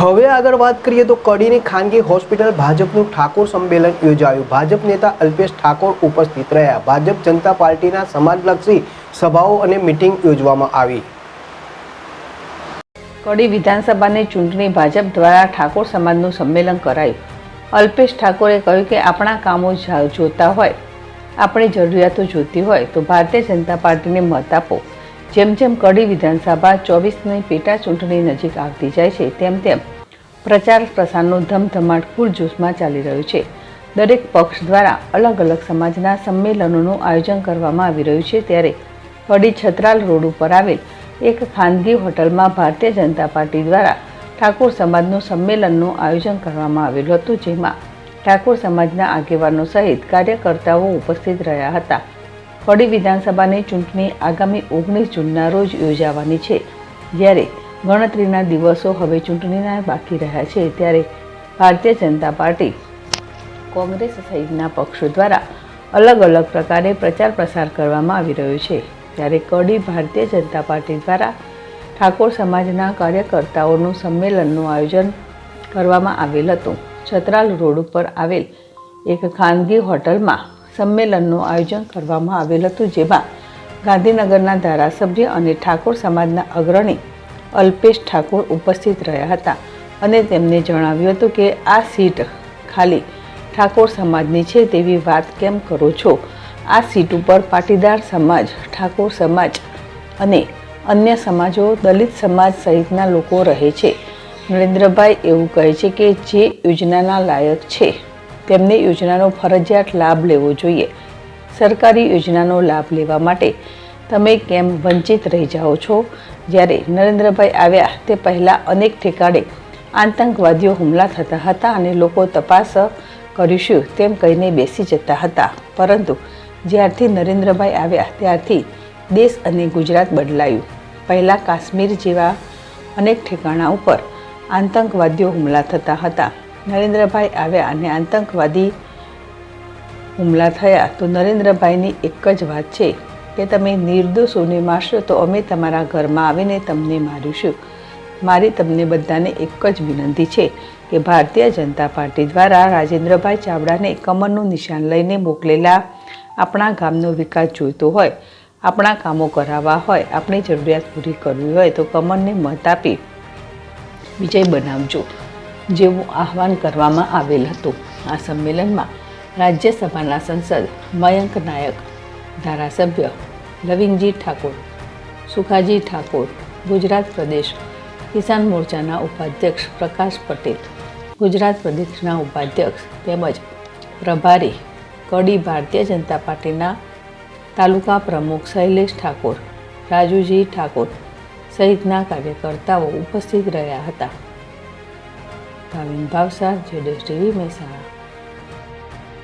હવે આગળ વાત કરીએ તો કડીની ખાનગી હોસ્પિટલ ભાજપનું ઠાકોર સંમેલન યોજાયું। ભાજપ નેતા અલ્પેશ ઠાકોર ઉપસ્થિત રહ્યા। ભાજપ જનતા પાર્ટીના સમાજલક્ષી સભાઓ અને મીટિંગ યોજવામાં આવી। કડી વિધાનસભાની ચૂંટણી ભાજપ દ્વારા ઠાકોર સમાજનું સંમેલન કરાયું। અલ્પેશ ઠાકોરે કહ્યું કે આપણા કામો જોતા હોય, આપણી જરૂરિયાતો જોતી હોય તો ભારતીય જનતા પાર્ટીને મત આપો। જેમ જેમ કડી વિધાનસભા 24ની પેટા ચૂંટણી નજીક આવતી જાય છે તેમ તેમ પ્રચાર પ્રસારનો ધમધમાટ પૂરજોશમાં ચાલી રહ્યો છે। દરેક પક્ષ દ્વારા અલગ અલગ સમાજના સંમેલનોનું આયોજન કરવામાં આવી રહ્યું છે। ત્યારે કડી છત્રાલ રોડ ઉપર આવેલ એક ખાનગી હોટલમાં ભારતીય જનતા પાર્ટી દ્વારા ઠાકોર સમાજનું સંમેલનનું આયોજન કરવામાં આવેલું હતું, જેમાં ઠાકોર સમાજના આગેવાનો સહિત કાર્યકર્તાઓ ઉપસ્થિત રહ્યા હતા। કડી વિધાનસભાની ચૂંટણી આગામી 19 જૂનના રોજ યોજાવાની છે। જ્યારે ગણતરીના દિવસો હવે ચૂંટણીના બાકી રહ્યા છે, ત્યારે ભારતીય જનતા પાર્ટી, કોંગ્રેસ સહિતના પક્ષો દ્વારા અલગ અલગ પ્રકારે પ્રચાર પ્રસાર કરવામાં આવી રહ્યો છે। ત્યારે કડી ભારતીય જનતા પાર્ટી દ્વારા ઠાકોર સમાજના કાર્યકર્તાઓનું સંમેલનનું આયોજન કરવામાં આવેલ હતું। છત્રાલ રોડ ઉપર આવેલ એક ખાનગી હોટલમાં સંમેલનનું આયોજન કરવામાં આવેલ હતું, જેમાં ગાંધીનગરના ધારાસભ્ય અને ઠાકોર સમાજના અગ્રણી અલ્પેશ ઠાકોર ઉપસ્થિત રહ્યા હતા અને તેમને જણાવ્યું હતું કે આ સીટ ખાલી ઠાકોર સમાજની છે તેવી વાત કેમ કરો છો? આ સીટ ઉપર પાટીદાર સમાજ, ઠાકોર સમાજ અને અન્ય સમાજો, દલિત સમાજ સહિતના લોકો રહે છે। નરેન્દ્રભાઈ એવું કહે છે કે જે યોજનાના લાયક છે તેમને યોજનાનો ફરજિયાત લાભ લેવો જોઈએ। સરકારી યોજનાનો લાભ લેવા માટે તમે કેમ વંચિત રહી જાઓ છો? જ્યારે નરેન્દ્રભાઈ આવ્યા તે પહેલાં અનેક ઠેકાણે આતંકવાદીઓ હુમલા થતા હતા અને લોકો તપાસ કરીશું તેમ કહીને બેસી જતા હતા, પરંતુ જ્યારથી નરેન્દ્રભાઈ આવ્યા ત્યારથી દેશ અને ગુજરાત બદલાયું। પહેલાં કાશ્મીર જેવા અનેક ઠેકાણા ઉપર આતંકવાદીઓ હુમલા થતા હતા। નરેન્દ્રભાઈ આવ્યા અને આતંકવાદી હુમલા થયા તો નરેન્દ્રભાઈની એક જ વાત છે કે તમે નિર્દોષોને મારશો તો અમે તમારા ઘરમાં આવીને તમને મારીશું। મારી તમને બધાને એક જ વિનંતી છે કે ભારતીય જનતા પાર્ટી દ્વારા રાજેન્દ્રભાઈ ચાવડાને કમરનું નિશાન લઈને મોકલેલા આપણા ગામનો વિકાસ જોઈતો હોય, આપણા કામો કરાવવા હોય, આપણી જરૂરિયાત પૂરી કરવી હોય તો કમરને મત આપી વિજય બનાવજો જેવું આહવાન કરવામાં આવેલ હતું। આ સંમેલનમાં રાજ્યસભાના સંસદ મયંક નાયક, ધારાસભ્ય લવિંગજી ઠાકોર, સુખાજી ઠાકોર, ગુજરાત પ્રદેશ કિસાન મોરચાના ઉપાધ્યક્ષ પ્રકાશ પટેલ, ગુજરાત પ્રદેશના ઉપાધ્યક્ષ તેમજ પ્રભારી કડી ભારતીય જનતા પાર્ટીના તાલુકા પ્રમુખ શૈલેષ ઠાકોર, રાજુજી ઠાકોર સહિતના કાર્યકર્તાઓ ઉપસ્થિત રહ્યા હતા। ભાવિન ભાવસાર, જેડેશ ટીવી, મહેસાણા।